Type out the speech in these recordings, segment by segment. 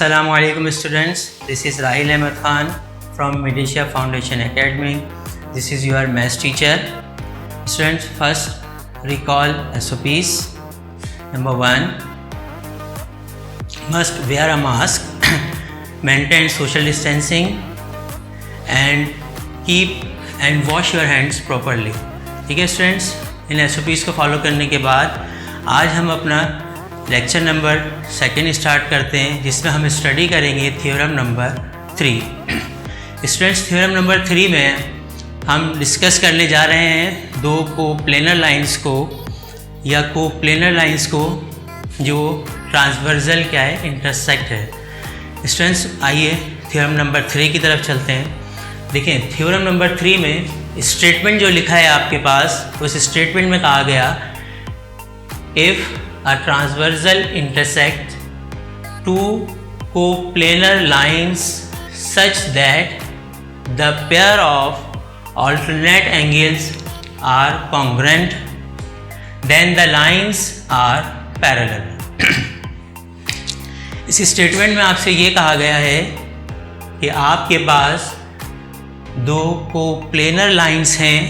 Assalamualaikum students, this is Rahil Ahmed Khan from Medesia Foundation Academy. This is your maths teacher. Students, first recall SOPs. Number 1, must wear a mask, maintain social distancing and keep and wash your hands properly. ठीक है students, इन SOPs को follow करने के बाद आज हम अपना lecture number 2 start करते हैं, जिसमें हम स्टडी करेंगे theorem number 3। Students, theorem number 3 में हम डिस्कस करने जा रहे हैं दो कोप्लेनर लाइंस को या कोप्लेनर लाइंस को जो ट्रांसवर्सल क्या है, इंटरसेक्ट है। स्टूडेंट्स, आइए थ्योरम नंबर 3 की तरफ चलते हैं। देखें, थ्योरम नंबर 3 में स्टेटमेंट जो लिखा है आपके पास, उस स्टेटमेंट में कहा गया if a transversal intersect two coplanar lines such that the pair of alternate angles are congruent, then the lines are parallel। इस स्टेटमेंट में आपसे ये कहा गया है कि आपके पास दो कोप्लेनर लाइंस हैं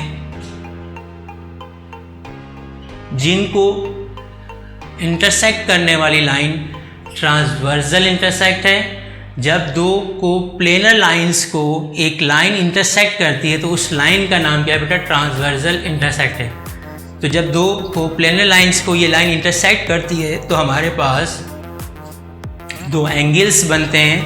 जिनको इंटरसेक्ट करने वाली लाइन ट्रांसवर्सल इंटरसेक्ट है। जब दो कोप्लेनर लाइंस को एक लाइन इंटरसेक्ट करती है तो उस लाइन का नाम क्या है बेटा, ट्रांसवर्सल इंटरसेक्ट है। तो जब दो कोप्लेनर लाइंस को ये लाइन इंटरसेक्ट करती है तो हमारे पास दो एंगल्स बनते हैं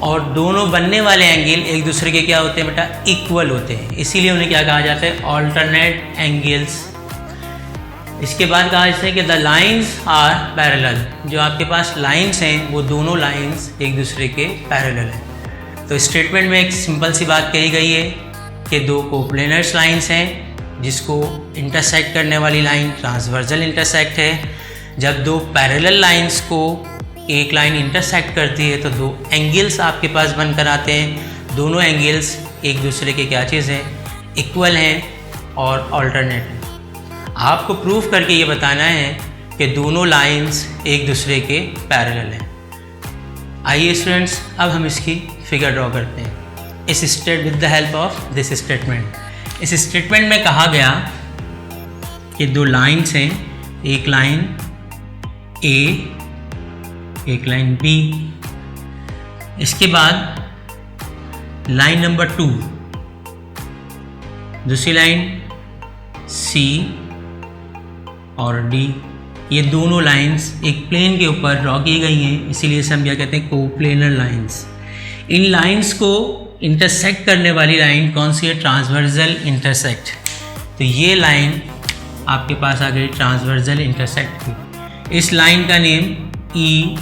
और दोनों बनने वाले एंगल एक दूसरे के क्या होते हैं बेटा, इक्वल होते हैं। इसीलिए उन्हें क्या कहा जाता है, ऑल्टरनेट एंगल्स। इसके बाद कहा जाता है कि द लाइन्स आर पैरेलल। जो आपके पास लाइन्स हैं वो दोनों लाइन्स एक दूसरे के पैरेलल हैं। तो स्टेटमेंट में एक सिंपल सी बात कही गई है कि दो कोप्लेनर्स लाइन्स हैं जिसको इंटरसेक्ट करने वाली लाइन ट्रांसवर्सल इंटरसेक्ट है। जब दो पैरेलल लाइन्स को एक लाइन इंटरसेक्ट करती है तो दो एंगल्स आपके पास बनकर आते हैं। दोनों एंगल्स एक दूसरे के क्या चीज़ हैं, इक्वल हैं और ऑल्टरनेट हैं। आपको प्रूफ करके ये बताना है कि दोनों लाइंस एक दूसरे के पैरेलल हैं। आइए स्टूडेंट्स, अब हम इसकी फिगर ड्रॉ करते हैं इस state with the help of this statement. इस स्टेटमेंट में कहा गया कि दो लाइंस हैं, एक लाइन ए, एक लाइन बी। इसके बाद लाइन नंबर 2, दूसरी लाइन सी और डी। ये दोनों लाइंस एक प्लेन के ऊपर ड्रॉ की गई हैं, इसीलिए इसे हम क्या कहते हैं, कोप्लेनर लाइंस। इन लाइंस को इंटरसेक्ट करने वाली लाइन कौन सी है, ट्रांसवर्सल इंटरसेक्ट। तो ये लाइन आपके पास आ गई ट्रांसवर्सल इंटरसेक्ट की। इस लाइन का नेम ई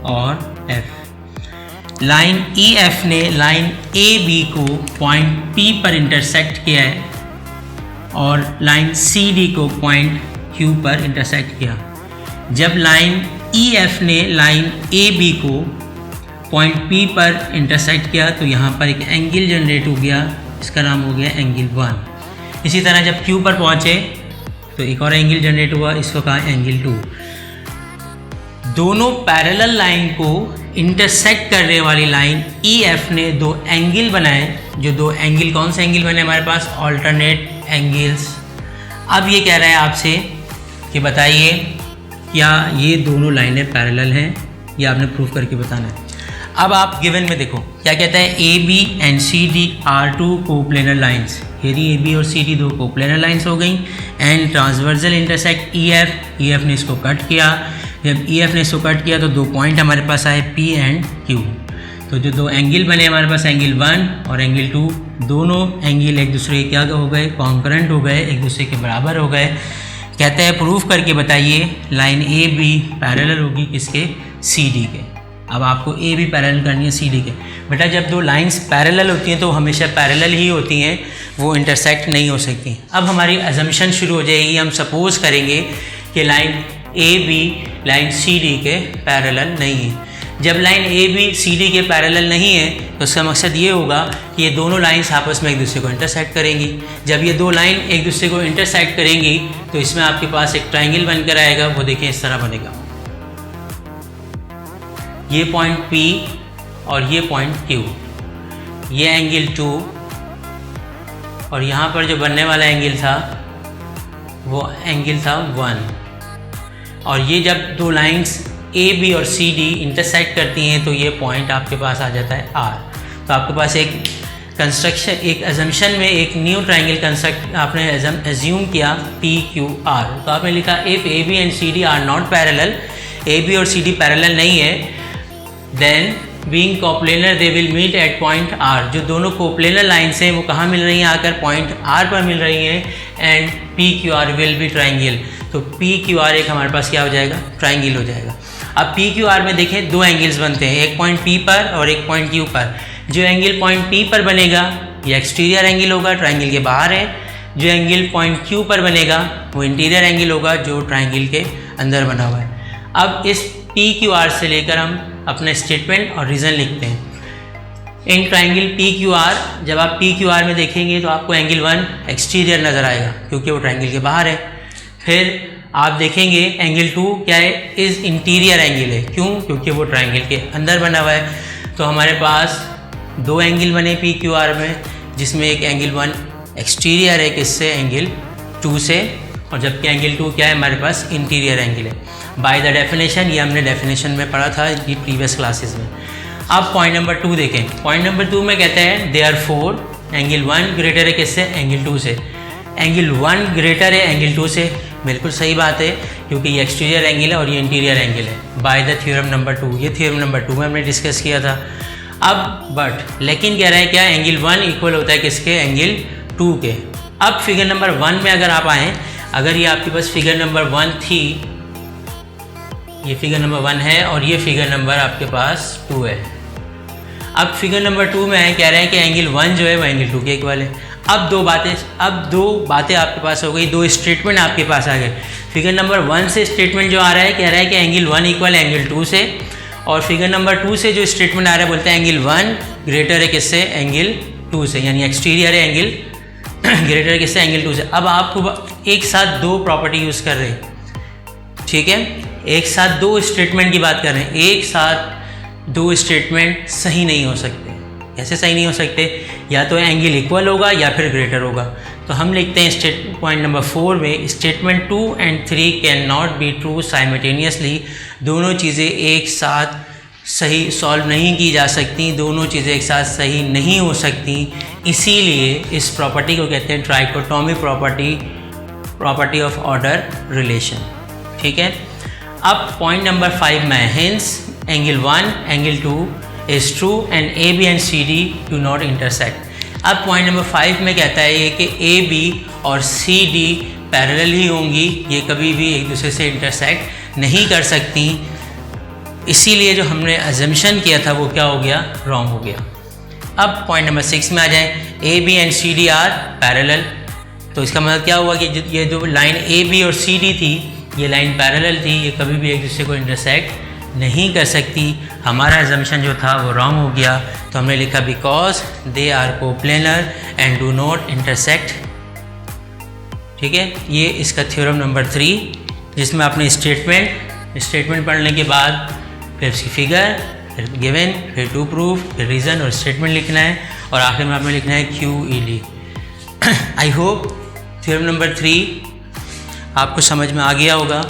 और एफ। लाइन ई एफ ने लाइन ए बी को पॉइंट पी पर इंटरसेक्ट किया है और लाइन सी डी को पॉइंट Q पर इंटरसेक्ट किया। जब लाइन EF ने लाइन AB को पॉइंट P पर इंटरसेक्ट किया तो यहाँ पर एक एंगल जनरेट हो गया, इसका नाम हो गया एंगल 1। इसी तरह जब Q पर पहुँचे तो एक और एंगल जनरेट हुआ, इसको कहा एंगल 2। दोनों पैरेलल लाइन को इंटरसेक्ट करने वाली लाइन EF ने दो एंगल बनाए। जो दो एंगल, कौन से एंगल बने हमारे पास, ऑल्टरनेट एंगल्स। अब ये कह रहा है आपसे कि बताइए क्या ये दोनों लाइनें पैरेलल हैं, ये आपने प्रूफ करके बताना है। अब आप गिवन में देखो क्या कहता है, A B and C D are two coplanar lines. यदि ए बी और सी डी दो कोप्लेनर लाइन्स हो गई and transversal intersect E F ने इसको कट किया। जब ई एफ ने इसको कट किया तो दो पॉइंट हमारे पास आए पी एंड क्यू। तो जो दो एंगल बने हमारे पास, एंगल 1 और एंगल 2, दोनों एंगल एक दूसरे के क्या हो गए, कॉन्करेंट हो गए, एक दूसरे के बराबर हो गए। कहते हैं प्रूफ करके बताइए लाइन ए बी पैरेलल होगी किसके, सी डी के। अब आपको ए बी पैरेलल करनी है सी डी के। बेटा जब दो लाइंस पैरेलल होती हैं तो हमेशा पैरेलल ही होती हैं, वो इंटरसेक्ट नहीं हो सकती। अब हमारी अजम्पशन शुरू हो जाएगी, हम सपोज करेंगे कि line A B line C D के पैरेलल नहीं है। जब line A B C D के पैरेलल नहीं है तो उसका मकसद ये होगा कि ये दोनों लाइंस आपस में एक दूसरे को इंटरसेक्ट करेंगी। जब ये दो लाइन एक दूसरे को इंटरसेक्ट करेंगी तो इसमें आपके पास एक ट्रायंगल बनकर आएगा, वो देखिए इस तरह बनेगा। ये पॉइंट P और ये पॉइंट Q, ये एंगल 2 और यहाँ पर जो बनने वाला एंगल था वो एंगल था 1। और ये जब दो लाइंस A B और C D इंटरसेक्ट करती हैं तो ये पॉइंट आपके पास आ जाता है R। तो आपके पास एक कंस्ट्रक्शन, एक अजम्पशन में एक न्यू ट्राइंगल कंस्ट्रक्ट आपने एज्यूम किया PQR। तो आपने लिखा if AB and CD are not parallel, AB और CD पैरेलल नहीं है, then being coplanar they will meet at point R। जो दोनों कोप्लेनर लाइन्स हैं वो कहाँ मिल रही हैं, आकर पॉइंट R पर मिल रही हैं, and PQR will be triangle. तो PQR एक हमारे पास क्या हो जाएगा, ट्राइंगल हो जाएगा। अब PQR में देखें दो एंगल्स बनते हैं, एक पॉइंट P पर और एक पॉइंट Q पर। जो एंगल पॉइंट P पर बनेगा ये एक्सटीरियर एंगल होगा, ट्राइंगल के बाहर है। जो एंगल पॉइंट Q पर बनेगा वो इंटीरियर एंगल होगा, जो ट्राइंगल के अंदर बना हुआ है। अब इस PQR से लेकर हम अपने स्टेटमेंट और रीज़न लिखते हैं। इन ट्राइंगल PQR, जब आप PQR में देखेंगे तो आपको एंगल 1 एक्सटीरियर नज़र आएगा क्योंकि वो ट्राइंगल के बाहर है। फिर आप देखेंगे एंगल 2 क्या है, इस इंटीरियर एंगल है। क्यों? क्योंकि वो ट्राइंगल के अंदर बना हुआ है। तो हमारे पास दो एंगल बने PQR में, जिसमें एक एंगल 1 एक्सटीरियर है किससे, एंगल 2 से, और जबकि एंगल 2 क्या है हमारे पास, इंटीरियर एंगल है। बाय द डेफिनेशन, ये हमने डेफिनेशन में पढ़ा था ये प्रीवियस क्लासेस में। अब पॉइंट नंबर 2 देखें। पॉइंट नंबर 2 में कहते हैं देयरफॉर एंगल 1 ग्रेटर है किससे, एंगल 2 से। एंगल 1 ग्रेटर है एंगल 2 से, बिल्कुल सही बात है क्योंकि ये एक्सटीरियर एंगल है और ये इंटीरियर एंगल है। बाय द थ्योरम नंबर 2, ये थ्योरम नंबर 2 में हमने डिस्कस किया था। अब बट लेकिन कह रहा है क्या, एंगल 1 इक्वल होता है किसके, एंगल 2 के। अब फिगर नंबर 1 में अगर आप आएँ, अगर ये आपके पास फिगर नंबर 1 थी, ये फिगर नंबर 1 है और ये फिगर नंबर आपके पास 2 है। अब फिगर नंबर 2 में है, कह रहे हैं कि एंगल 1 जो है वो एंगल 2 के इक्वल है। अब दो बातें आपके पास हो गई, दो स्टेटमेंट आपके पास आ गए। फिगर नंबर 1 से स्टेटमेंट जो आ रहा है, कह रहा है कि एंगल 1 इक्वल एंगल 2 से, और फिगर नंबर 2 से जो स्टेटमेंट आ रहा है बोलते हैं एंगल 1 ग्रेटर है किससे, एंगल 2 से, यानी एक्सटीरियर है एंगल ग्रेटर है किससे, एंगल 2 से। अब आपको एक साथ दो प्रॉपर्टी यूज़ कर रहे हैं, ठीक है, एक साथ दो स्टेटमेंट की बात कर रहे हैं। एक साथ दो स्टेटमेंट सही नहीं हो सकते। कैसे सही नहीं हो सकते, या तो एंगल इक्वल होगा या फिर ग्रेटर होगा। तो हम लिखते हैं पॉइंट नंबर 4 में, statement 2 and 3 can not be true simultaneously. दोनों चीज़ें एक साथ सही सॉल्व नहीं की जा सकती, दोनों चीज़ें एक साथ सही नहीं हो सकती। इसीलिए इस प्रॉपर्टी को कहते हैं trichotomy property of order relation, ठीक है। अब पॉइंट नंबर 5 में, hence angle 1 angle 2 is true and AB and CD do not intersect। अब पॉइंट नंबर 5 में कहता है ये कि AB और CD पैरेलल ही होंगी, ये कभी भी एक दूसरे से इंटरसेक्ट नहीं कर सकती। इसीलिए जो हमने अजम्पशन किया था वो क्या हो गया, रॉन्ग हो गया। अब पॉइंट नंबर 6 में आ जाए, AB and CD are parallel. तो इसका मतलब क्या हुआ कि ये जो लाइन AB और CD थी, ये लाइन पैरेलल थी, ये कभी भी एक दूसरे को इंटरसेक्ट नहीं कर सकती। हमारा अजम्पशन जो था वो रॉन्ग हो गया। तो हमने लिखा because they are coplanar and do not intersect, ठीक है। ये इसका थ्योरम नंबर 3, जिसमें आपने स्टेटमेंट पढ़ने के बाद फिर उसकी फिगर, फिर गिवन, फिर टू प्रूफ, फिर रीज़न और स्टेटमेंट लिखना है, और आखिर में आपने लिखना है QED। I hope theorem number 3 आपको समझ में आ गया होगा।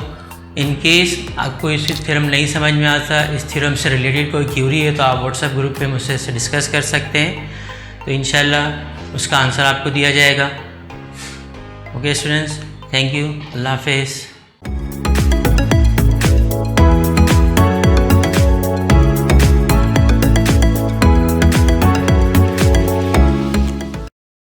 इन केस आपको इस थ्योरम नहीं समझ में आता, इस थ्योरम से रिलेटेड कोई क्यूरी है, तो आप व्हाट्सएप ग्रुप पे मुझसे डिस्कस कर सकते हैं, तो इंशाल्लाह उसका आंसर आपको दिया जाएगा। ओके स्टूडेंट्स, थैंक यू, अल्लाह हाफिज़।